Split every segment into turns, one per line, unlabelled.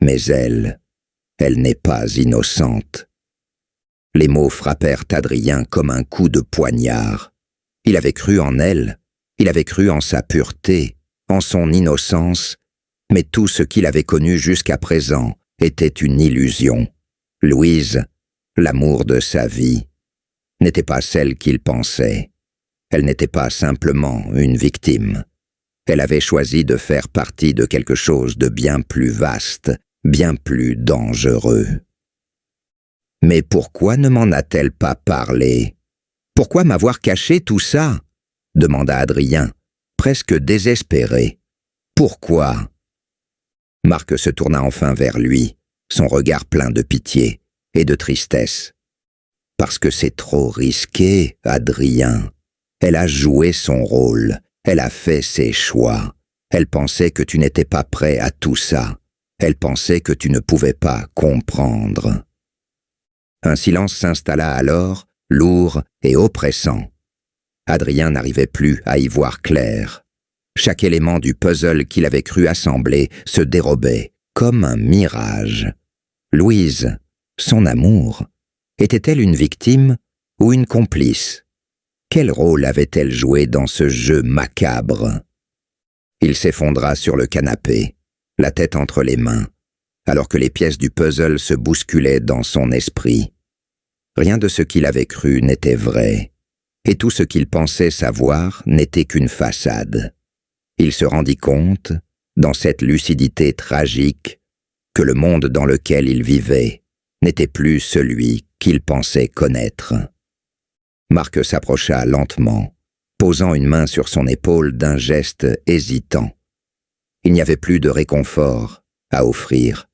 Mais elle n'est pas innocente. Les mots frappèrent Adrien comme un coup de poignard. Il avait cru en elle, il avait cru en sa pureté, en son innocence, mais tout ce qu'il avait connu jusqu'à présent était une illusion. Louise, l'amour de sa vie, n'était pas celle qu'il pensait. Elle n'était pas simplement une victime. Elle avait choisi de faire partie de quelque chose de bien plus vaste, bien plus dangereux. Mais pourquoi ne m'en a-t-elle pas parlé? Pourquoi m'avoir caché tout ça? Demanda Adrien, presque désespéré. Pourquoi? Marc se tourna enfin vers lui, son regard plein de pitié et de tristesse. Parce que c'est trop risqué, Adrien. Elle a joué son rôle, elle a fait ses choix. Elle pensait que tu n'étais pas prêt à tout ça. Elle pensait que tu ne pouvais pas comprendre. Un silence s'installa alors, lourd et oppressant. Adrien n'arrivait plus à y voir clair. Chaque élément du puzzle qu'il avait cru assembler se dérobait, comme un mirage. Louise, son amour, était-elle une victime ou une complice? Quel rôle avait-elle joué dans ce jeu macabre? Il s'effondra sur le canapé, la tête entre les mains, alors que les pièces du puzzle se bousculaient dans son esprit. Rien de ce qu'il avait cru n'était vrai, et tout ce qu'il pensait savoir n'était qu'une façade. Il se rendit compte, dans cette lucidité tragique, que le monde dans lequel il vivait n'était plus celui qu'il pensait connaître. Marc s'approcha lentement, posant une main sur son épaule d'un geste hésitant. Il n'y avait plus de réconfort à offrir,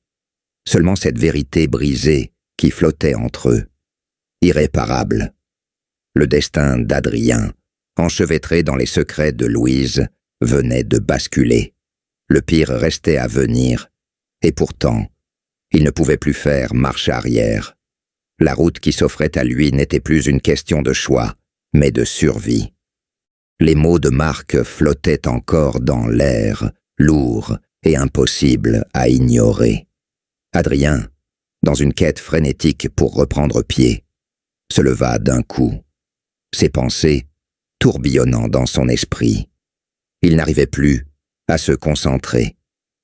seulement cette vérité brisée qui flottait entre eux, irréparable. Le destin d'Adrien, enchevêtré dans les secrets de Louise, venait de basculer. Le pire restait à venir, et pourtant, il ne pouvait plus faire marche arrière. La route qui s'offrait à lui n'était plus une question de choix, mais de survie. Les mots de Marc flottaient encore dans l'air, lourds et impossibles à ignorer. Adrien, dans une quête frénétique pour reprendre pied, se leva d'un coup, ses pensées tourbillonnant dans son esprit. Il n'arrivait plus à se concentrer.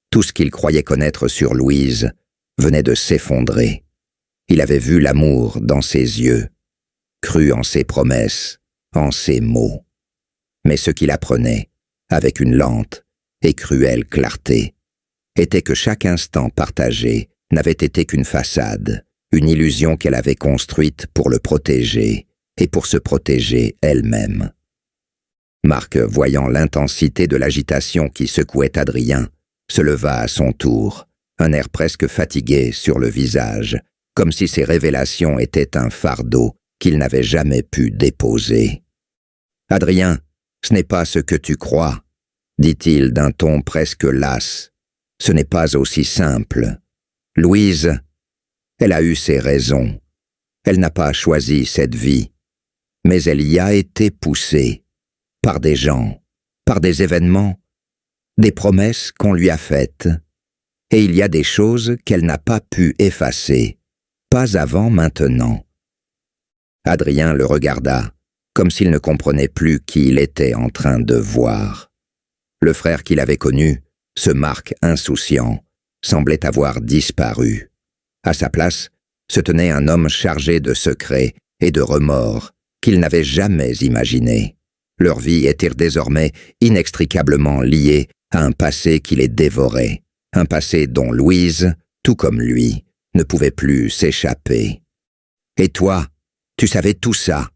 Tout ce qu'il croyait connaître sur Louise venait de s'effondrer. Il avait vu l'amour dans ses yeux, cru en ses promesses, en ses mots. Mais ce qu'il apprenait, avec une lente et cruelle clarté, était que chaque instant partagé n'avait été qu'une façade, une illusion qu'elle avait construite pour le protéger et pour se protéger elle-même. Marc, voyant l'intensité de l'agitation qui secouait Adrien, se leva à son tour, un air presque fatigué sur le visage, comme si ces révélations étaient un fardeau qu'il n'avait jamais pu déposer. « Adrien, ce n'est pas ce que tu crois, » dit-il d'un ton presque las. « Ce n'est pas aussi simple. Louise, elle a eu ses raisons. Elle n'a pas choisi cette vie, mais elle y a été poussée, par des gens, par des événements, des promesses qu'on lui a faites, et il y a des choses qu'elle n'a pas pu effacer, pas avant maintenant. » Adrien le regarda, comme s'il ne comprenait plus qui il était en train de voir. Le frère qu'il avait connu, ce Marc insouciant, semblait avoir disparu. À sa place, se tenait un homme chargé de secrets et de remords qu'il n'avait jamais imaginés. Leur vie était désormais inextricablement liée à un passé qui les dévorait, un passé dont Louise, tout comme lui, ne pouvait plus s'échapper. « Et toi, tu savais tout ça ?»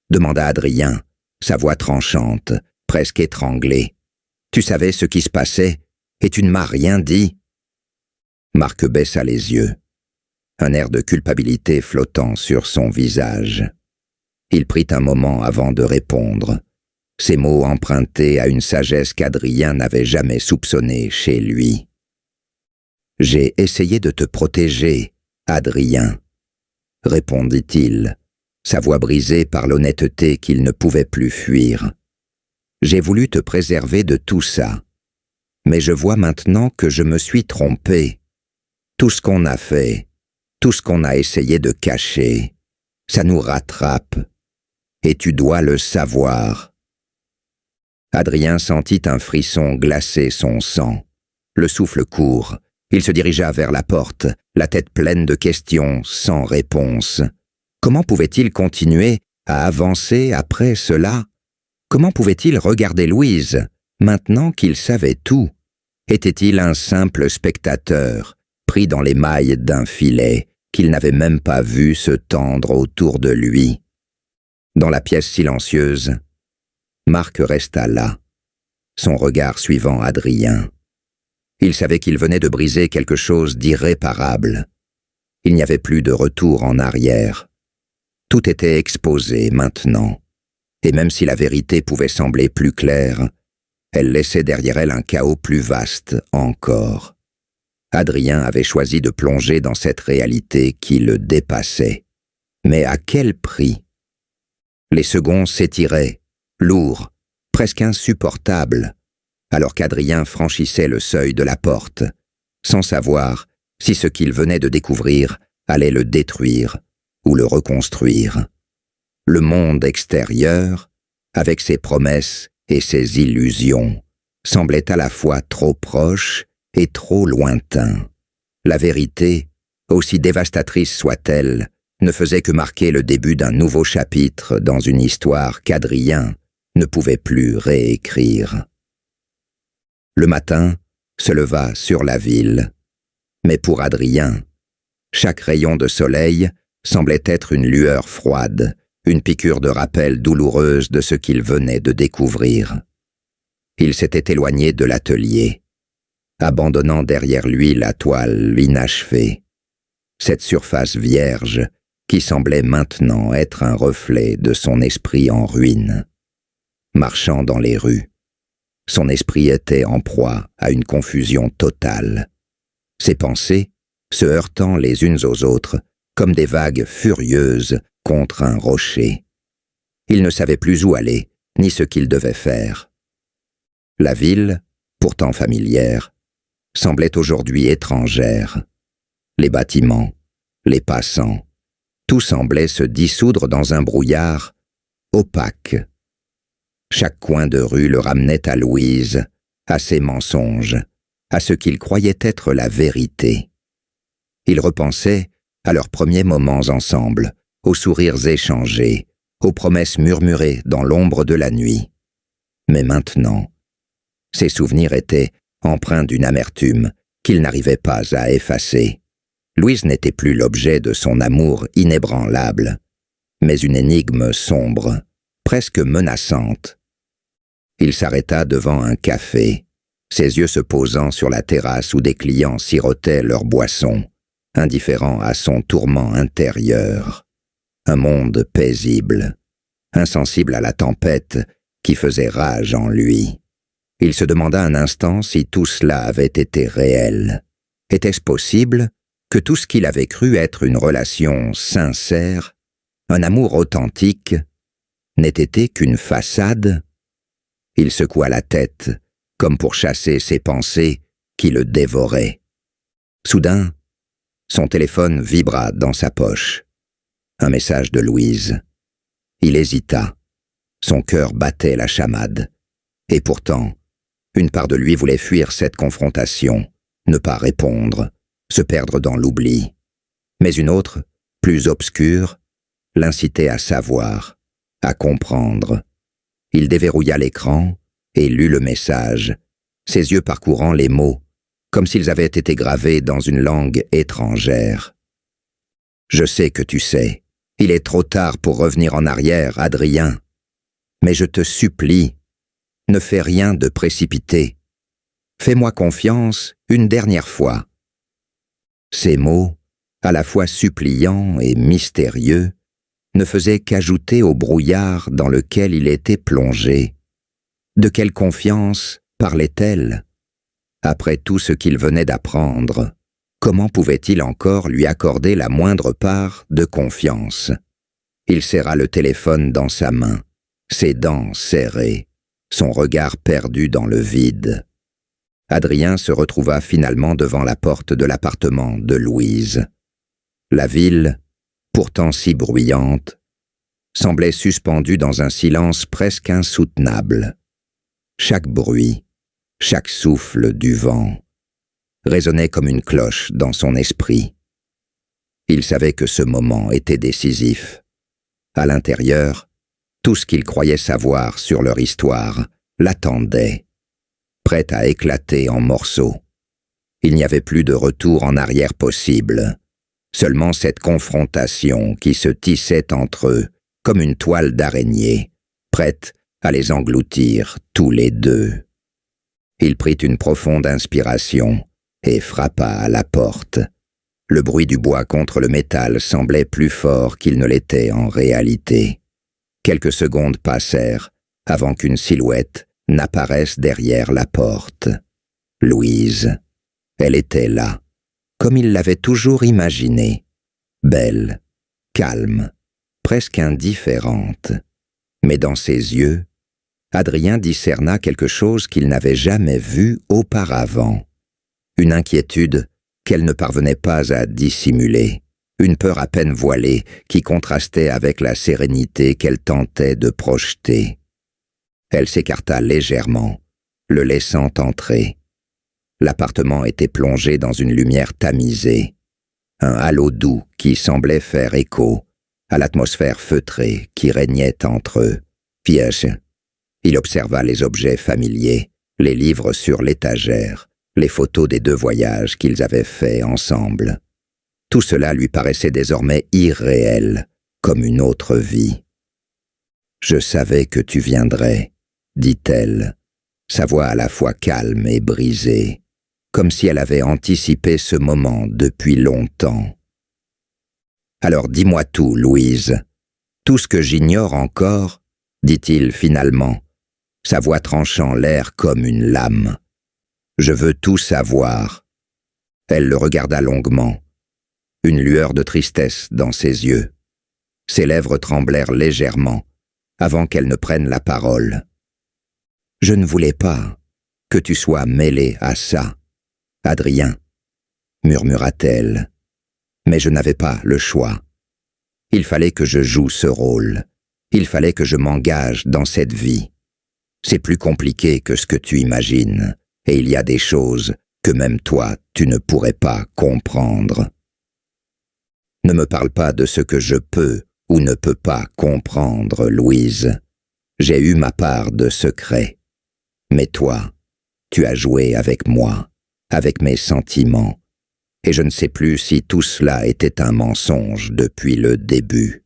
demanda Adrien, sa voix tranchante, presque étranglée. « Tu savais ce qui se passait, et tu ne m'as rien dit ?» Marc baissa les yeux, un air de culpabilité flottant sur son visage. Il prit un moment avant de répondre, ces mots empruntés à une sagesse qu'Adrien n'avait jamais soupçonnée chez lui. « J'ai essayé de te protéger, Adrien, » répondit-il, sa voix brisée par l'honnêteté qu'il ne pouvait plus fuir. « J'ai voulu te préserver de tout ça, mais je vois maintenant que je me suis trompé. Tout ce qu'on a fait, tout ce qu'on a essayé de cacher, ça nous rattrape. Et tu dois le savoir. » Adrien sentit un frisson glacer son sang. Le souffle court. Il se dirigea vers la porte, la tête pleine de questions, sans réponse. Comment pouvait-il continuer à avancer après cela? Comment pouvait-il regarder Louise, maintenant qu'il savait tout? Était-il un simple spectateur, pris dans les mailles d'un filet, qu'il n'avait même pas vu se tendre autour de lui? Dans la pièce silencieuse, Marc resta là, son regard suivant Adrien. Il savait qu'il venait de briser quelque chose d'irréparable. Il n'y avait plus de retour en arrière. Tout était exposé maintenant, et même si la vérité pouvait sembler plus claire, elle laissait derrière elle un chaos plus vaste encore. Adrien avait choisi de plonger dans cette réalité qui le dépassait. Mais à quel prix? Les secondes s'étiraient, lourds, presque insupportables, alors qu'Adrien franchissait le seuil de la porte, sans savoir si ce qu'il venait de découvrir allait le détruire ou le reconstruire. Le monde extérieur, avec ses promesses et ses illusions, semblait à la fois trop proche et trop lointain. La vérité, aussi dévastatrice soit-elle, ne faisait que marquer le début d'un nouveau chapitre dans une histoire qu'Adrien ne pouvait plus réécrire. Le matin se leva sur la ville, mais pour Adrien, chaque rayon de soleil semblait être une lueur froide, une piqûre de rappel douloureuse de ce qu'il venait de découvrir. Il s'était éloigné de l'atelier, abandonnant derrière lui la toile inachevée, cette surface vierge qui semblait maintenant être un reflet de son esprit en ruine. Marchant dans les rues, son esprit était en proie à une confusion totale, ses pensées se heurtant les unes aux autres comme des vagues furieuses contre un rocher. Il ne savait plus où aller, ni ce qu'il devait faire. La ville, pourtant familière, semblait aujourd'hui étrangère. Les bâtiments, les passants, tout semblait se dissoudre dans un brouillard opaque. Chaque coin de rue le ramenait à Louise, à ses mensonges, à ce qu'il croyait être la vérité. Il repensait à leurs premiers moments ensemble, aux sourires échangés, aux promesses murmurées dans l'ombre de la nuit. Mais maintenant, ses souvenirs étaient empreints d'une amertume qu'il n'arrivait pas à effacer. Louise n'était plus l'objet de son amour inébranlable, mais une énigme sombre, presque menaçante. Il s'arrêta devant un café, ses yeux se posant sur la terrasse où des clients sirotaient leur boisson, indifférents à son tourment intérieur. Un monde paisible, insensible à la tempête qui faisait rage en lui. Il se demanda un instant si tout cela avait été réel. Était-ce possible que tout ce qu'il avait cru être une relation sincère, un amour authentique, n'ait été qu'une façade? Il secoua la tête, comme pour chasser ses pensées qui le dévoraient. Soudain, son téléphone vibra dans sa poche. Un message de Louise. Il hésita. Son cœur battait la chamade. Et pourtant, une part de lui voulait fuir cette confrontation, ne pas répondre, se perdre dans l'oubli. Mais une autre, plus obscure, l'incitait à savoir, à comprendre. Il déverrouilla l'écran et lut le message, ses yeux parcourant les mots, comme s'ils avaient été gravés dans une langue étrangère. « Je sais que tu sais. Il est trop tard pour revenir en arrière, Adrien. Mais je te supplie, ne fais rien de précipité. Fais-moi confiance une dernière fois. » Ces mots, à la fois suppliants et mystérieux, ne faisaient qu'ajouter au brouillard dans lequel il était plongé. De quelle confiance parlait-elle? Après tout ce qu'il venait d'apprendre, comment pouvait-il encore lui accorder la moindre part de confiance? Il serra le téléphone dans sa main, ses dents serrées, son regard perdu dans le vide. Adrien se retrouva finalement devant la porte de l'appartement de Louise. La ville, pourtant si bruyante, semblait suspendue dans un silence presque insoutenable. Chaque bruit, chaque souffle du vent résonnait comme une cloche dans son esprit. Il savait que ce moment était décisif. À l'intérieur, tout ce qu'il croyait savoir sur leur histoire l'attendait, prêt à éclater en morceaux. Il n'y avait plus de retour en arrière possible, seulement cette confrontation qui se tissait entre eux comme une toile d'araignée, prête à les engloutir tous les deux. Il prit une profonde inspiration et frappa à la porte. Le bruit du bois contre le métal semblait plus fort qu'il ne l'était en réalité. Quelques secondes passèrent avant qu'une silhouette n'apparaisse derrière la porte. Louise. Elle était là, comme il l'avait toujours imaginée, belle, calme, presque indifférente. Mais dans ses yeux, Adrien discerna quelque chose qu'il n'avait jamais vu auparavant. Une inquiétude qu'elle ne parvenait pas à dissimuler, une peur à peine voilée qui contrastait avec la sérénité qu'elle tentait de projeter. Elle s'écarta légèrement, le laissant entrer. L'appartement était plongé dans une lumière tamisée, un halo doux qui semblait faire écho à l'atmosphère feutrée qui régnait entre eux. Piège. Il observa les objets familiers, les livres sur l'étagère, les photos des 2 voyages qu'ils avaient faits ensemble. Tout cela lui paraissait désormais irréel, comme une autre vie. « Je savais que tu viendrais », dit-elle, sa voix à la fois calme et brisée, comme si elle avait anticipé ce moment depuis longtemps. « Alors dis-moi tout, Louise. Tout ce que j'ignore encore, dit-il finalement, sa voix tranchant l'air comme une lame. Je veux tout savoir. » Elle le regarda longuement, une lueur de tristesse dans ses yeux. Ses lèvres tremblèrent légèrement avant qu'elle ne prenne la parole. « Je ne voulais pas que tu sois mêlé à ça, Adrien, » murmura-t-elle. Mais je n'avais pas le choix. Il fallait que je joue ce rôle. Il fallait que je m'engage dans cette vie. C'est plus compliqué que ce que tu imagines, et il y a des choses que même toi, tu ne pourrais pas comprendre. Ne me parle pas de ce que je peux ou ne peux pas comprendre, Louise. J'ai eu ma part de secrets. Mais toi, tu as joué avec moi, avec mes sentiments, et je ne sais plus si tout cela était un mensonge depuis le début.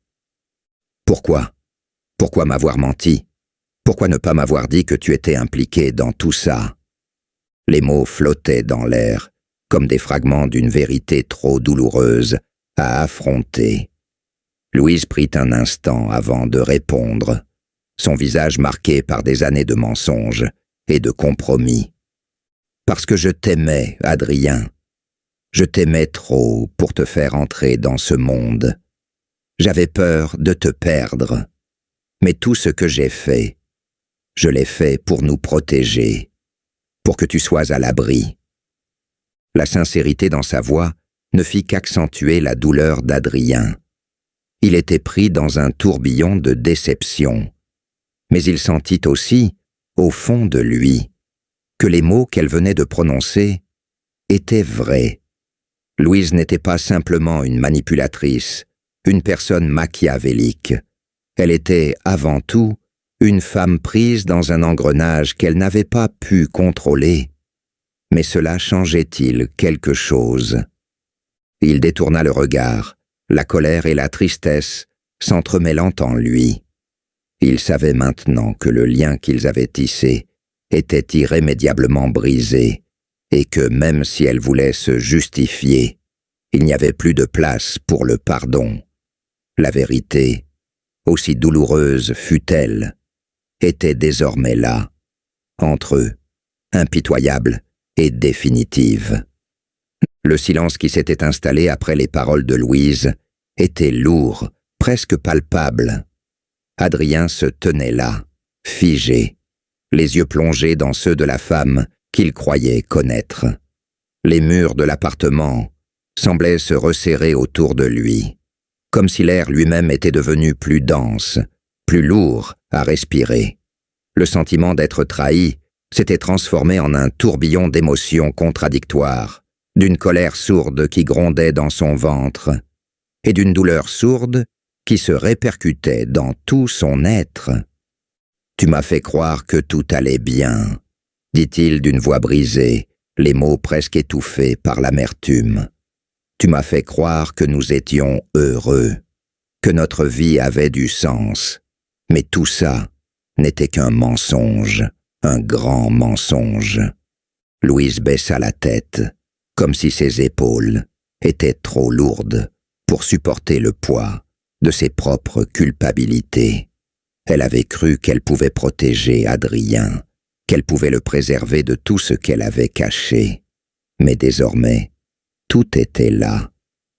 Pourquoi ? Pourquoi m'avoir menti ? Pourquoi ne pas m'avoir dit que tu étais impliqué dans tout ça ? Les mots flottaient dans l'air, comme des fragments d'une vérité trop douloureuse à affronter. Louise prit un instant avant de répondre, son visage marqué par des années de mensonges et de compromis. « Parce que je t'aimais, Adrien. Je t'aimais trop pour te faire entrer dans ce monde. J'avais peur de te perdre. Mais tout ce que j'ai fait, je l'ai fait pour nous protéger, pour que tu sois à l'abri. » La sincérité dans sa voix ne fit qu'accentuer la douleur d'Adrien. Il était pris dans un tourbillon de déception, mais il sentit aussi, au fond de lui, que les mots qu'elle venait de prononcer étaient vrais. Louise n'était pas simplement une manipulatrice, une personne machiavélique. Elle était, avant tout, une femme prise dans un engrenage qu'elle n'avait pas pu contrôler. Mais cela changeait-il quelque chose ? Il détourna le regard, la colère et la tristesse s'entremêlant en lui. Il savait maintenant que le lien qu'ils avaient tissé était irrémédiablement brisé, et que même si elle voulait se justifier, il n'y avait plus de place pour le pardon. La vérité, aussi douloureuse fût-elle, était désormais là, entre eux, impitoyable et définitive. Le silence qui s'était installé après les paroles de Louise était lourd, presque palpable. Adrien se tenait là, figé, les yeux plongés dans ceux de la femme qu'il croyait connaître. Les murs de l'appartement semblaient se resserrer autour de lui, comme si l'air lui-même était devenu plus dense, plus lourd à respirer. Le sentiment d'être trahi s'était transformé en un tourbillon d'émotions contradictoires, d'une colère sourde qui grondait dans son ventre, et d'une douleur sourde qui se répercutait dans tout son être. « Tu m'as fait croire que tout allait bien », dit-il d'une voix brisée, les mots presque étouffés par l'amertume. « Tu m'as fait croire que nous étions heureux, que notre vie avait du sens. Mais tout ça n'était qu'un mensonge, un grand mensonge. » Louise baissa la tête, comme si ses épaules étaient trop lourdes pour supporter le poids de ses propres culpabilités. Elle avait cru qu'elle pouvait protéger Adrien, qu'elle pouvait le préserver de tout ce qu'elle avait caché. Mais désormais, tout était là,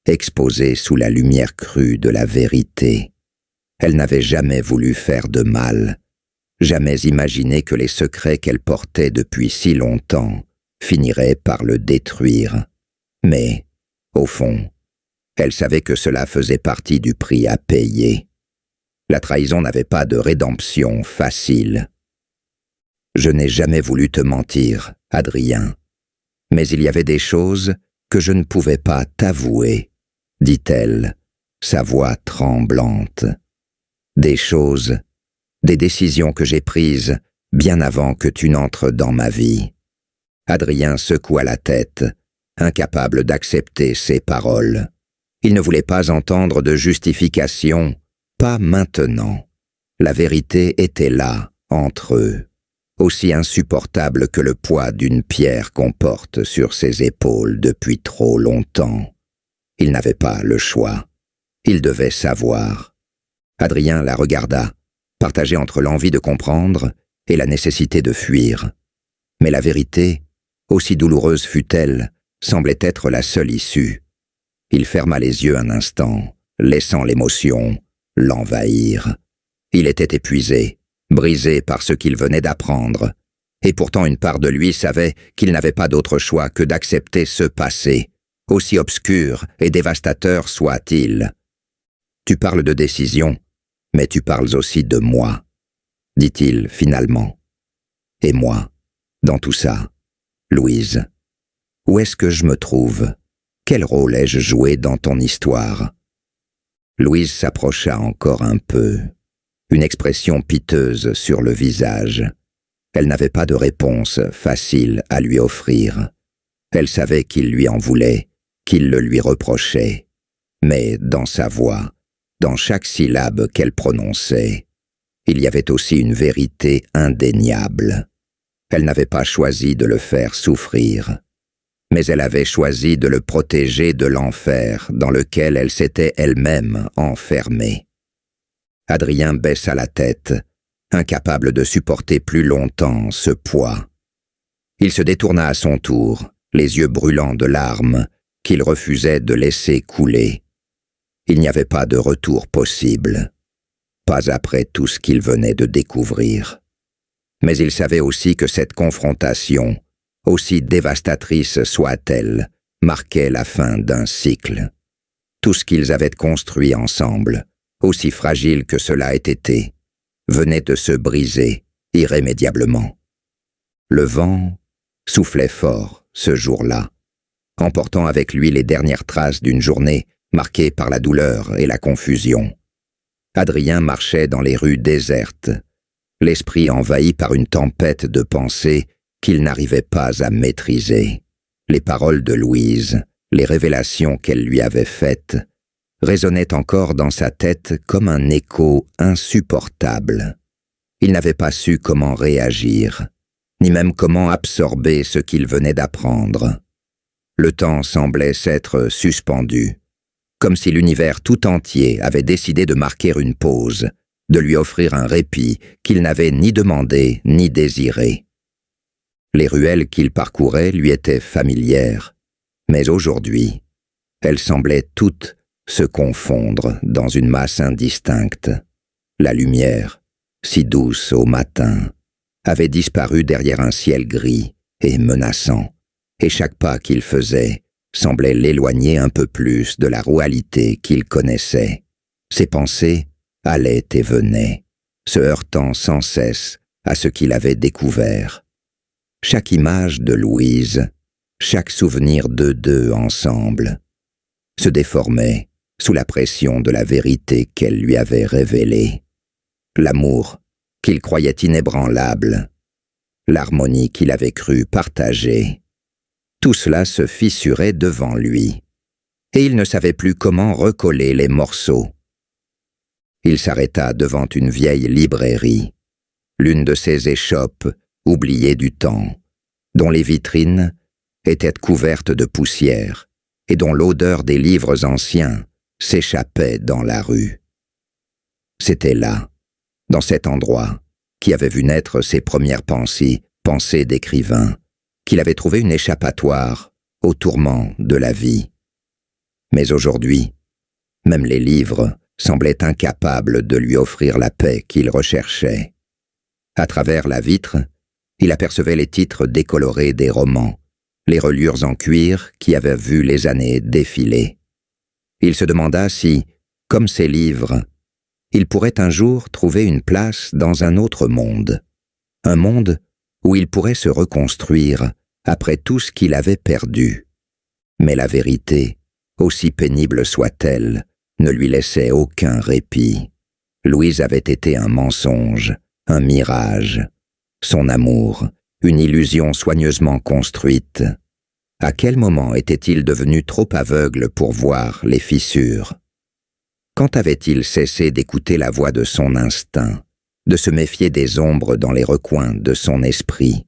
exposé sous la lumière crue de la vérité. Elle n'avait jamais voulu faire de mal, jamais imaginé que les secrets qu'elle portait depuis si longtemps finiraient par le détruire. Mais, au fond, elle savait que cela faisait partie du prix à payer. La trahison n'avait pas de rédemption facile. « Je n'ai jamais voulu te mentir, Adrien, mais il y avait des choses que je ne pouvais pas t'avouer, » dit-elle, sa voix tremblante. « Des choses, des décisions que j'ai prises bien avant que tu n'entres dans ma vie. » Adrien secoua la tête, incapable d'accepter ces paroles. Il ne voulait pas entendre de justification, pas maintenant. La vérité était là, entre eux, aussi insupportable que le poids d'une pierre qu'on porte sur ses épaules depuis trop longtemps. Il n'avait pas le choix. Il devait savoir. Adrien la regarda, partagé entre l'envie de comprendre et la nécessité de fuir. Mais la vérité, aussi douloureuse fût-elle, semblait être la seule issue. Il ferma les yeux un instant, laissant l'émotion l'envahir. Il était épuisé, brisé par ce qu'il venait d'apprendre, et pourtant une part de lui savait qu'il n'avait pas d'autre choix que d'accepter ce passé, aussi obscur et dévastateur soit-il. « Tu parles de décision, mais tu parles aussi de moi, » dit-il finalement. « Et moi, dans tout ça, Louise, où est-ce que je me trouve? Quel rôle ai-je joué dans ton histoire ?» Louise s'approcha encore un peu, une expression piteuse sur le visage. Elle n'avait pas de réponse facile à lui offrir. Elle savait qu'il lui en voulait, qu'il le lui reprochait. Mais dans sa voix, dans chaque syllabe qu'elle prononçait, il y avait aussi une vérité indéniable. Elle n'avait pas choisi de le faire souffrir, mais elle avait choisi de le protéger de l'enfer dans lequel elle s'était elle-même enfermée. Adrien baissa la tête, incapable de supporter plus longtemps ce poids. Il se détourna à son tour, les yeux brûlants de larmes qu'il refusait de laisser couler. Il n'y avait pas de retour possible, pas après tout ce qu'il venait de découvrir. Mais il savait aussi que cette confrontation, aussi dévastatrice soit-elle, marquait la fin d'un cycle. Tout ce qu'ils avaient construit ensemble, aussi fragile que cela ait été, venait de se briser irrémédiablement. Le vent soufflait fort ce jour-là, emportant avec lui les dernières traces d'une journée marquée par la douleur et la confusion. Adrien marchait dans les rues désertes, l'esprit envahi par une tempête de pensées qu'il n'arrivait pas à maîtriser. Les paroles de Louise, les révélations qu'elle lui avait faites, résonnaient encore dans sa tête comme un écho insupportable. Il n'avait pas su comment réagir, ni même comment absorber ce qu'il venait d'apprendre. Le temps semblait s'être suspendu, comme si l'univers tout entier avait décidé de marquer une pause, de lui offrir un répit qu'il n'avait ni demandé ni désiré. Les ruelles qu'il parcourait lui étaient familières, mais aujourd'hui, elles semblaient toutes se confondre dans une masse indistincte. La lumière, si douce au matin, avait disparu derrière un ciel gris et menaçant, et chaque pas qu'il faisait semblait l'éloigner un peu plus de la réalité qu'il connaissait. Ses pensées allaient et venaient, se heurtant sans cesse à ce qu'il avait découvert. Chaque image de Louise, chaque souvenir d'eux deux ensemble, se déformait sous la pression de la vérité qu'elle lui avait révélée. L'amour qu'il croyait inébranlable, l'harmonie qu'il avait cru partager, tout cela se fissurait devant lui, et il ne savait plus comment recoller les morceaux. Il s'arrêta devant une vieille librairie, l'une de ces échoppes oubliées du temps, dont les vitrines étaient couvertes de poussière et dont l'odeur des livres anciens s'échappait dans la rue. C'était là, dans cet endroit, qui avait vu naître ses premières pensées d'écrivain, qu'il avait trouvé une échappatoire aux tourments de la vie. Mais aujourd'hui, même les livres semblaient incapables de lui offrir la paix qu'il recherchait. À travers la vitre, il apercevait les titres décolorés des romans, les reliures en cuir qui avaient vu les années défiler. Il se demanda si, comme ces livres, il pourrait un jour trouver une place dans un autre monde, un monde où il pourrait se reconstruire après tout ce qu'il avait perdu. Mais la vérité, aussi pénible soit-elle, ne lui laissait aucun répit. Louise avait été un mensonge, un mirage. Son amour, une illusion soigneusement construite. À quel moment était-il devenu trop aveugle pour voir les fissures? Quand avait-il cessé d'écouter la voix de son instinct, de se méfier des ombres dans les recoins de son esprit?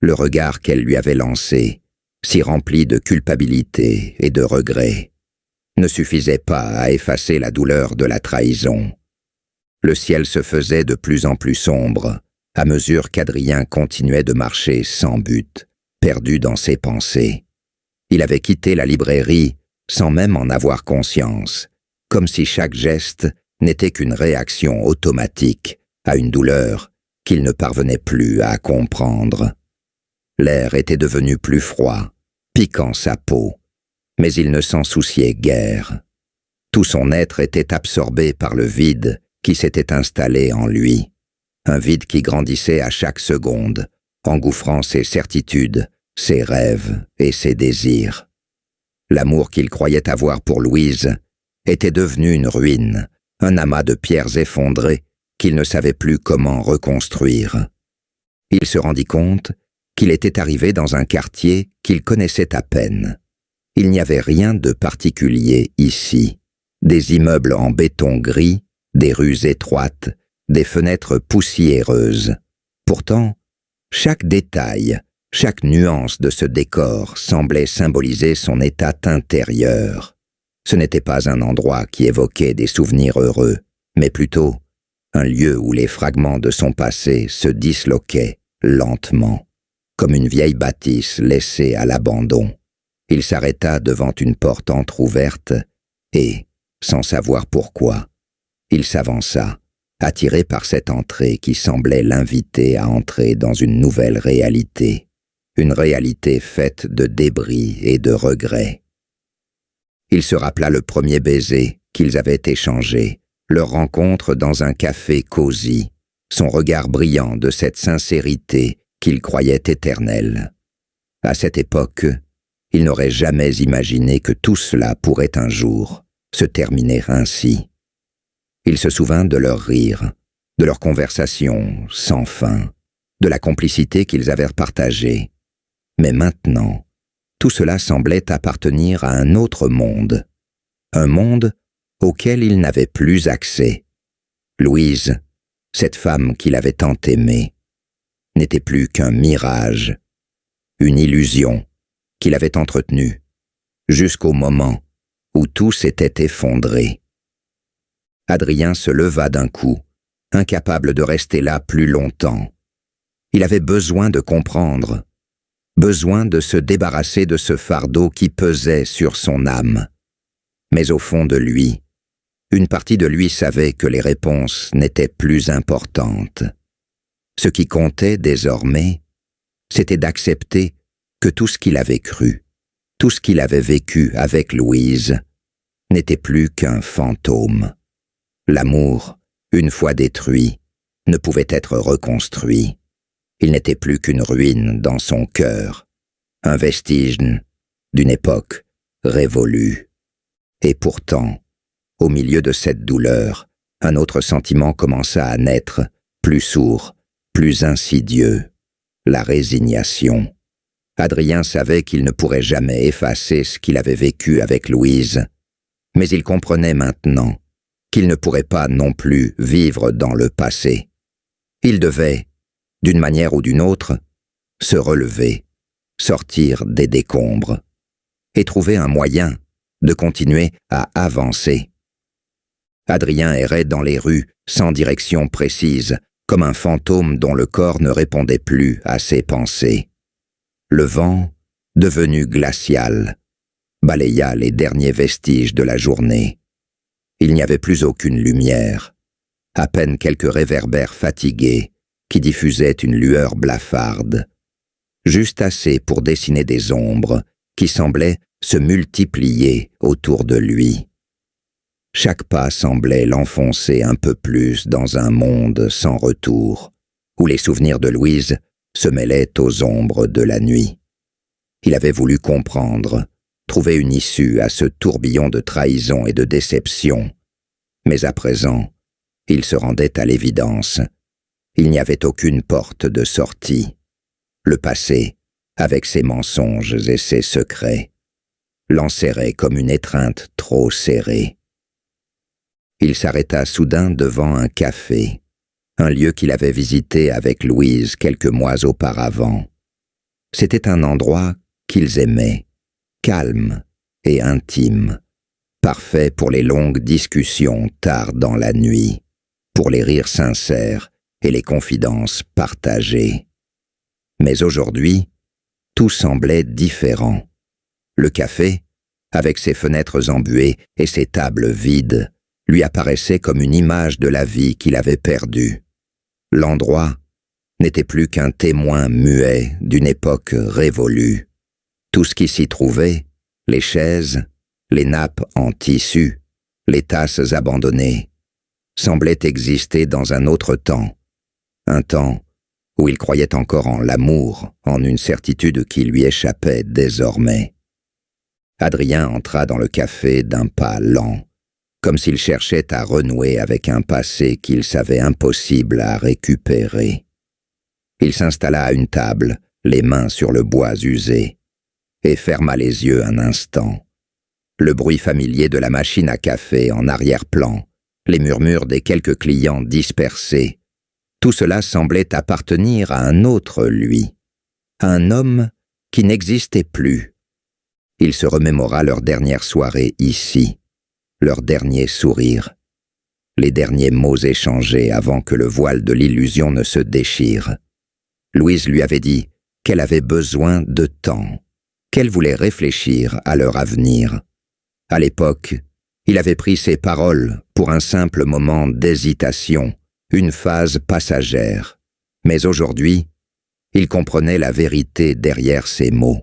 Le regard qu'elle lui avait lancé, si rempli de culpabilité et de regret, ne suffisait pas à effacer la douleur de la trahison. Le ciel se faisait de plus en plus sombre, à mesure qu'Adrien continuait de marcher sans but, perdu dans ses pensées. Il avait quitté la librairie sans même en avoir conscience, comme si chaque geste n'était qu'une réaction automatique à une douleur qu'il ne parvenait plus à comprendre. L'air était devenu plus froid, piquant sa peau, mais il ne s'en souciait guère. Tout son être était absorbé par le vide qui s'était installé en lui. Un vide qui grandissait à chaque seconde, engouffrant ses certitudes, ses rêves et ses désirs. L'amour qu'il croyait avoir pour Louise était devenu une ruine, un amas de pierres effondrées qu'il ne savait plus comment reconstruire. Il se rendit compte qu'il était arrivé dans un quartier qu'il connaissait à peine. Il n'y avait rien de particulier ici. Des immeubles en béton gris, des rues étroites, des fenêtres poussiéreuses. Pourtant, chaque détail, chaque nuance de ce décor semblait symboliser son état intérieur. Ce n'était pas un endroit qui évoquait des souvenirs heureux, mais plutôt un lieu où les fragments de son passé se disloquaient lentement, comme une vieille bâtisse laissée à l'abandon. Il s'arrêta devant une porte entr'ouverte et, sans savoir pourquoi, il s'avança, attiré par cette entrée qui semblait l'inviter à entrer dans une nouvelle réalité, une réalité faite de débris et de regrets. Il se rappela le premier baiser qu'ils avaient échangé, leur rencontre dans un café cosy, son regard brillant de cette sincérité qu'il croyait éternelle. À cette époque, il n'aurait jamais imaginé que tout cela pourrait un jour se terminer ainsi. Il se souvint de leurs rires, de leurs conversations sans fin, de la complicité qu'ils avaient partagée. Mais maintenant, tout cela semblait appartenir à un autre monde, un monde auquel il n'avait plus accès. Louise, cette femme qu'il avait tant aimée, n'était plus qu'un mirage, une illusion qu'il avait entretenue, jusqu'au moment où tout s'était effondré. Adrien se leva d'un coup, incapable de rester là plus longtemps. Il avait besoin de comprendre, besoin de se débarrasser de ce fardeau qui pesait sur son âme. Mais au fond de lui, une partie de lui savait que les réponses n'étaient plus importantes. Ce qui comptait désormais, c'était d'accepter que tout ce qu'il avait cru, tout ce qu'il avait vécu avec Louise, n'était plus qu'un fantôme. L'amour, une fois détruit, ne pouvait être reconstruit. Il n'était plus qu'une ruine dans son cœur, un vestige d'une époque révolue. Et pourtant, au milieu de cette douleur, un autre sentiment commença à naître, plus sourd, plus insidieux, la résignation. Adrien savait qu'il ne pourrait jamais effacer ce qu'il avait vécu avec Louise, mais il comprenait maintenant qu'il ne pourrait pas non plus vivre dans le passé. Il devait, d'une manière ou d'une autre, se relever, sortir des décombres, et trouver un moyen de continuer à avancer. Adrien errait dans les rues sans direction précise, comme un fantôme dont le corps ne répondait plus à ses pensées. Le vent, devenu glacial, balaya les derniers vestiges de la journée. Il n'y avait plus aucune lumière, à peine quelques réverbères fatigués qui diffusaient une lueur blafarde, juste assez pour dessiner des ombres qui semblaient se multiplier autour de lui. Chaque pas semblait l'enfoncer un peu plus dans un monde sans retour, où les souvenirs de Louise se mêlaient aux ombres de la nuit. Il avait voulu comprendre, trouver une issue à ce tourbillon de trahison et de déception, mais à présent, il se rendait à l'évidence. Il n'y avait aucune porte de sortie. Le passé, avec ses mensonges et ses secrets, l'enserrait comme une étreinte trop serrée. Il s'arrêta soudain devant un café, un lieu qu'il avait visité avec Louise quelques mois auparavant. C'était un endroit qu'ils aimaient, calme et intime, parfait pour les longues discussions tard dans la nuit, pour les rires sincères et les confidences partagées. Mais aujourd'hui, tout semblait différent. Le café, avec ses fenêtres embuées et ses tables vides, lui apparaissait comme une image de la vie qu'il avait perdue. L'endroit n'était plus qu'un témoin muet d'une époque révolue. Tout ce qui s'y trouvait, les chaises, les nappes en tissu, les tasses abandonnées, semblait exister dans un autre temps, un temps où il croyait encore en l'amour, en une certitude qui lui échappait désormais. Adrien entra dans le café d'un pas lent, comme s'il cherchait à renouer avec un passé qu'il savait impossible à récupérer. Il s'installa à une table, les mains sur le bois usé, et ferma les yeux un instant. Le bruit familier de la machine à café en arrière-plan, les murmures des quelques clients dispersés, tout cela semblait appartenir à un autre lui, à un homme qui n'existait plus. Il se remémora leur dernière soirée ici, leur dernier sourire, les derniers mots échangés avant que le voile de l'illusion ne se déchire. Louise lui avait dit qu'elle avait besoin de temps, qu'elle voulait réfléchir à leur avenir. À l'époque, il avait pris ses paroles pour un simple moment d'hésitation, une phase passagère. Mais aujourd'hui, il comprenait la vérité derrière ces mots.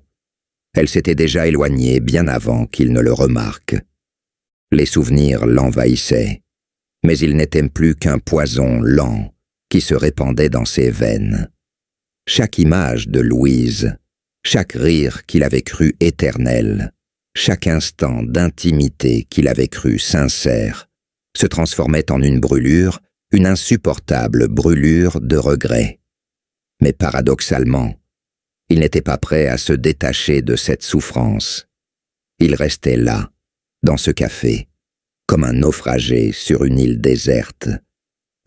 Elle s'était déjà éloignée bien avant qu'il ne le remarque. Les souvenirs l'envahissaient, mais il n'était plus qu'un poison lent qui se répandait dans ses veines. Chaque image de Louise, chaque rire qu'il avait cru éternel, chaque instant d'intimité qu'il avait cru sincère, se transformait en une brûlure, une insupportable brûlure de regret. Mais paradoxalement, il n'était pas prêt à se détacher de cette souffrance. Il restait là, dans ce café, comme un naufragé sur une île déserte,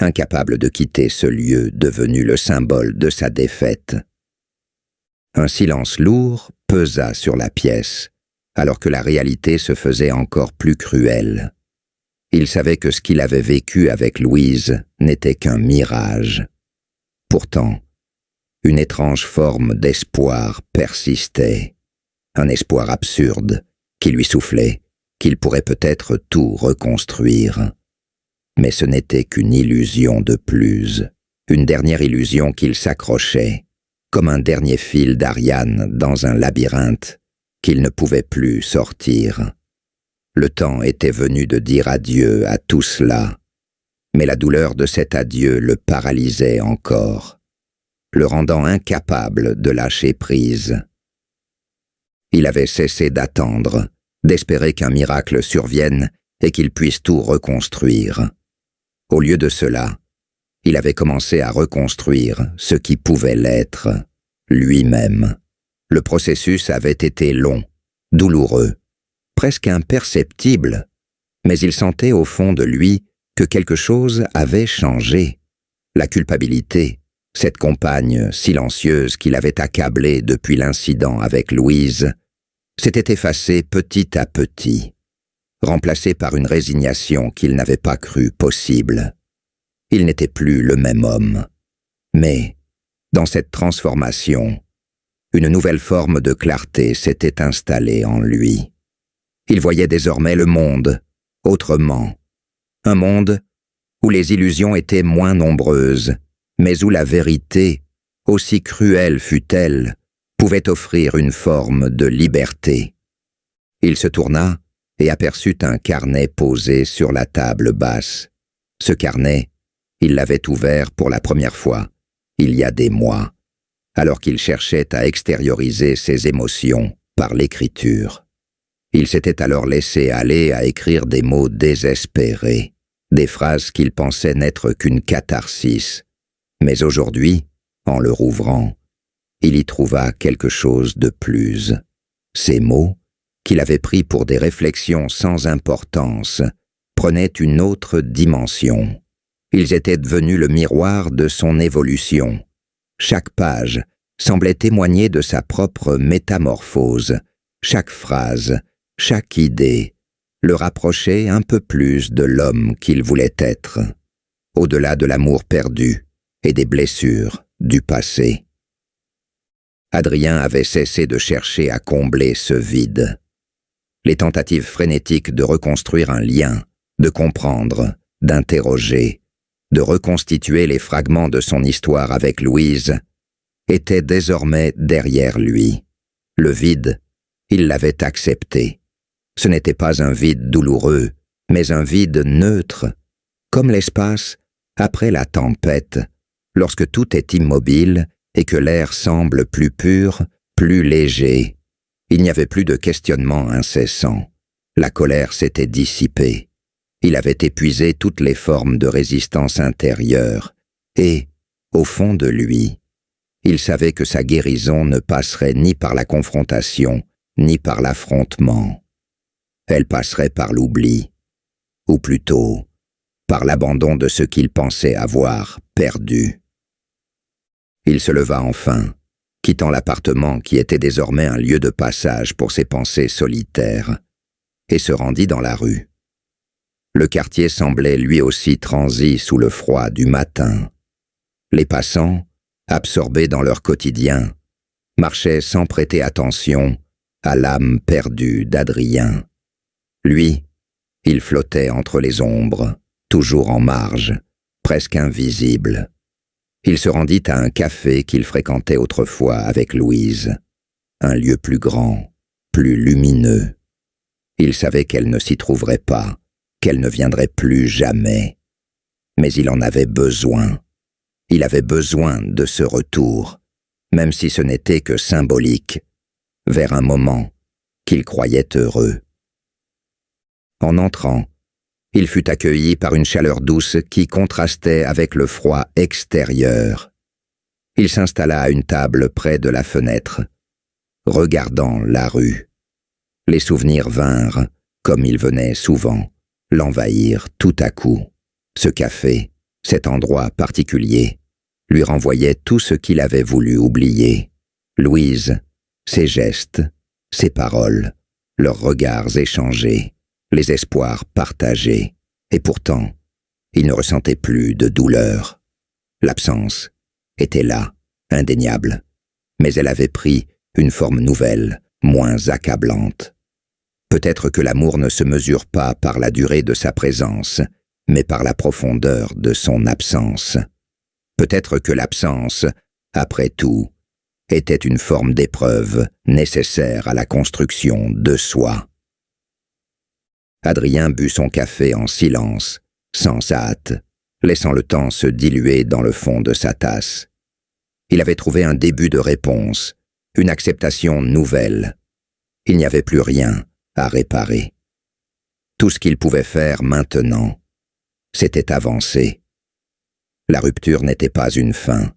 incapable de quitter ce lieu devenu le symbole de sa défaite. Un silence lourd pesa sur la pièce, alors que la réalité se faisait encore plus cruelle. Il savait que ce qu'il avait vécu avec Louise n'était qu'un mirage. Pourtant, une étrange forme d'espoir persistait, un espoir absurde qui lui soufflait qu'il pourrait peut-être tout reconstruire. Mais ce n'était qu'une illusion de plus, une dernière illusion qu'il s'accrochait, comme un dernier fil d'Ariane dans un labyrinthe qu'il ne pouvait plus sortir. Le temps était venu de dire adieu à tout cela, mais la douleur de cet adieu le paralysait encore, le rendant incapable de lâcher prise. Il avait cessé d'attendre, d'espérer qu'un miracle survienne et qu'il puisse tout reconstruire. Au lieu de cela, il avait commencé à reconstruire ce qui pouvait l'être, lui-même. Le processus avait été long, douloureux, presque imperceptible, mais il sentait au fond de lui que quelque chose avait changé. La culpabilité, cette compagne silencieuse qui l'avait accablé depuis l'incident avec Louise, s'était effacée petit à petit, remplacée par une résignation qu'il n'avait pas cru possible. Il n'était plus le même homme. Mais, dans cette transformation, une nouvelle forme de clarté s'était installée en lui. Il voyait désormais le monde autrement. Un monde où les illusions étaient moins nombreuses, mais où la vérité, aussi cruelle fût-elle, pouvait offrir une forme de liberté. Il se tourna et aperçut un carnet posé sur la table basse. Ce carnet, il l'avait ouvert pour la première fois, il y a des mois, alors qu'il cherchait à extérioriser ses émotions par l'écriture. Il s'était alors laissé aller à écrire des mots désespérés, des phrases qu'il pensait n'être qu'une catharsis. Mais aujourd'hui, en le rouvrant, il y trouva quelque chose de plus. Ces mots, qu'il avait pris pour des réflexions sans importance, prenaient une autre dimension. Ils étaient devenus le miroir de son évolution. Chaque page semblait témoigner de sa propre métamorphose. Chaque phrase, chaque idée, le rapprochait un peu plus de l'homme qu'il voulait être, au-delà de l'amour perdu et des blessures du passé. Adrien avait cessé de chercher à combler ce vide. Les tentatives frénétiques de reconstruire un lien, de comprendre, d'interroger, de reconstituer les fragments de son histoire avec Louise, étaient désormais derrière lui. Le vide, il l'avait accepté. Ce n'était pas un vide douloureux, mais un vide neutre, comme l'espace après la tempête, lorsque tout est immobile et que l'air semble plus pur, plus léger. Il n'y avait plus de questionnement incessant. La colère s'était dissipée. Il avait épuisé toutes les formes de résistance intérieure et, au fond de lui, il savait que sa guérison ne passerait ni par la confrontation, ni par l'affrontement. Elle passerait par l'oubli, ou plutôt, par l'abandon de ce qu'il pensait avoir perdu. Il se leva enfin, quittant l'appartement qui était désormais un lieu de passage pour ses pensées solitaires, et se rendit dans la rue. Le quartier semblait lui aussi transi sous le froid du matin. Les passants, absorbés dans leur quotidien, marchaient sans prêter attention à l'âme perdue d'Adrien. Lui, il flottait entre les ombres, toujours en marge, presque invisible. Il se rendit à un café qu'il fréquentait autrefois avec Louise, un lieu plus grand, plus lumineux. Il savait qu'elle ne s'y trouverait pas, qu'elle ne viendrait plus jamais. Mais il en avait besoin. Il avait besoin de ce retour, même si ce n'était que symbolique, vers un moment qu'il croyait heureux. En entrant, il fut accueilli par une chaleur douce qui contrastait avec le froid extérieur. Il s'installa à une table près de la fenêtre, regardant la rue. Les souvenirs vinrent, comme ils venaient souvent, l'envahir tout à coup. Ce café, cet endroit particulier, lui renvoyait tout ce qu'il avait voulu oublier. Louise, ses gestes, ses paroles, leurs regards échangés, les espoirs partagés. Et pourtant, il ne ressentait plus de douleur. L'absence était là, indéniable, mais elle avait pris une forme nouvelle, moins accablante. Peut-être que l'amour ne se mesure pas par la durée de sa présence, mais par la profondeur de son absence. Peut-être que l'absence, après tout, était une forme d'épreuve nécessaire à la construction de soi. Adrien but son café en silence, sans hâte, laissant le temps se diluer dans le fond de sa tasse. Il avait trouvé un début de réponse, une acceptation nouvelle. Il n'y avait plus rien à réparer. Tout ce qu'il pouvait faire maintenant, c'était avancer. La rupture n'était pas une fin.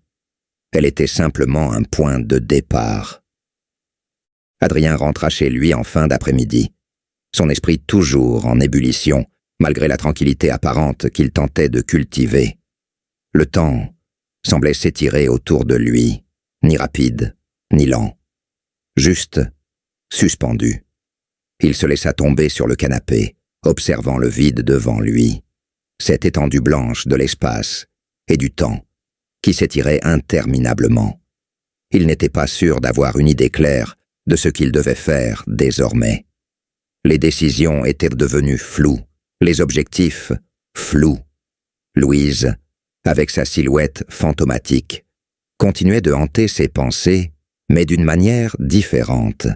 Elle était simplement un point de départ. Adrien rentra chez lui en fin d'après-midi, son esprit toujours en ébullition, malgré la tranquillité apparente qu'il tentait de cultiver. Le temps semblait s'étirer autour de lui, ni rapide, ni lent, juste suspendu. Il se laissa tomber sur le canapé, observant le vide devant lui, cette étendue blanche de l'espace et du temps qui s'étirait interminablement. Il n'était pas sûr d'avoir une idée claire de ce qu'il devait faire désormais. Les décisions étaient devenues floues, les objectifs flous. Louise, avec sa silhouette fantomatique, continuait de hanter ses pensées, mais d'une manière différente.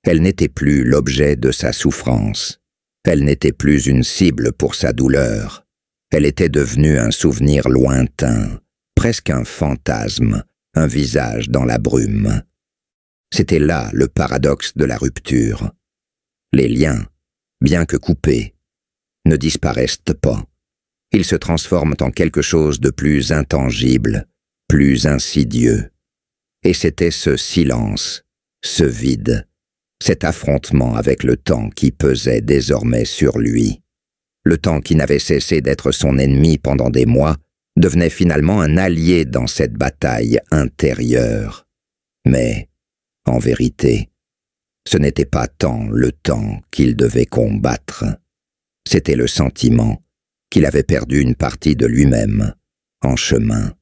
Elle n'était plus l'objet de sa souffrance. Elle n'était plus une cible pour sa douleur. Elle était devenue un souvenir lointain, presque un fantasme, un visage dans la brume. C'était là le paradoxe de la rupture. Les liens, bien que coupés, ne disparaissent pas. Ils se transforment en quelque chose de plus intangible, plus insidieux. Et c'était ce silence, ce vide, cet affrontement avec le temps qui pesait désormais sur lui. Le temps qui n'avait cessé d'être son ennemi pendant des mois devenait finalement un allié dans cette bataille intérieure. Mais, en vérité, ce n'était pas tant le temps qu'il devait combattre. C'était le sentiment qu'il avait perdu une partie de lui-même en chemin.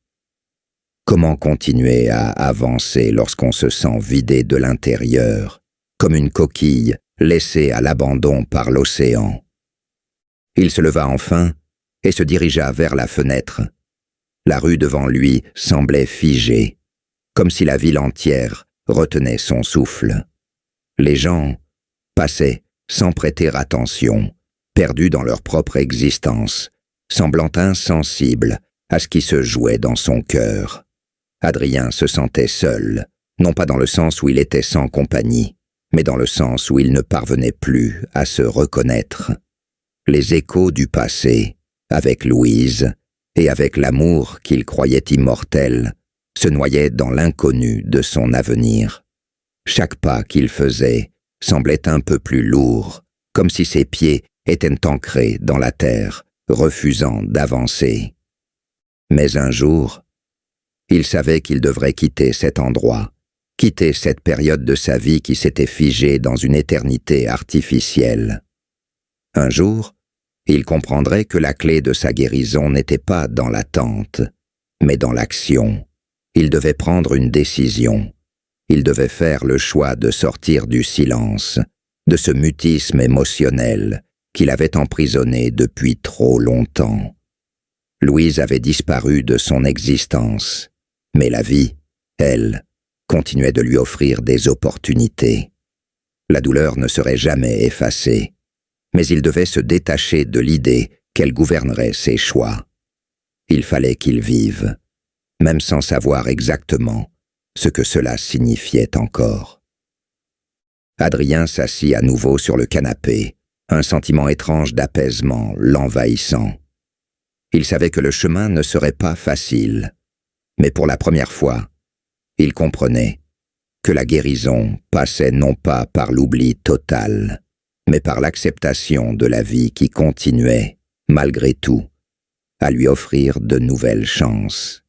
Comment continuer à avancer lorsqu'on se sent vidé de l'intérieur, comme une coquille laissée à l'abandon par l'océan? Il se leva enfin et se dirigea vers la fenêtre. La rue devant lui semblait figée, comme si la ville entière retenait son souffle. Les gens passaient sans prêter attention, perdus dans leur propre existence, semblant insensibles à ce qui se jouait dans son cœur. Adrien se sentait seul, non pas dans le sens où il était sans compagnie, mais dans le sens où il ne parvenait plus à se reconnaître. Les échos du passé, avec Louise, et avec l'amour qu'il croyait immortel, se noyaient dans l'inconnu de son avenir. Chaque pas qu'il faisait semblait un peu plus lourd, comme si ses pieds étaient ancrés dans la terre, refusant d'avancer. Mais un jour, il savait qu'il devrait quitter cet endroit, quitter cette période de sa vie qui s'était figée dans une éternité artificielle. Un jour, il comprendrait que la clé de sa guérison n'était pas dans l'attente, mais dans l'action. Il devait prendre une décision. Il devait faire le choix de sortir du silence, de ce mutisme émotionnel qu'il avait emprisonné depuis trop longtemps. Louise avait disparu de son existence, mais la vie, elle, continuait de lui offrir des opportunités. La douleur ne serait jamais effacée, mais il devait se détacher de l'idée qu'elle gouvernerait ses choix. Il fallait qu'il vive, même sans savoir exactement ce que cela signifiait encore. Adrien s'assit à nouveau sur le canapé, un sentiment étrange d'apaisement l'envahissant. Il savait que le chemin ne serait pas facile, mais pour la première fois, il comprenait que la guérison passait non pas par l'oubli total, mais par l'acceptation de la vie qui continuait, malgré tout, à lui offrir de nouvelles chances.